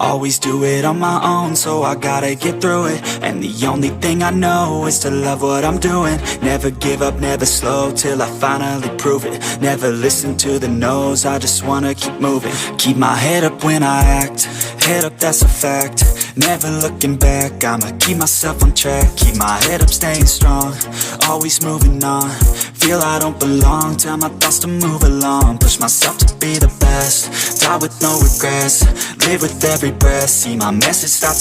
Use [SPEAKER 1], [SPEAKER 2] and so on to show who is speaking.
[SPEAKER 1] always do it on my own, so I gotta get through it. And the only thing I know is to love what I'm doing. Never give up, never slow, till I finally prove it. Never listen to the no's, I just wanna keep moving. Keep my head up when I act, head up, that's a fact. Never looking back, I'ma keep myself on track. Keep my head up, staying strong, always moving on. Feel I don't belong, tell my thoughts to move along. Push myself to be the best, die with no regrets. Live with every breath, see my message start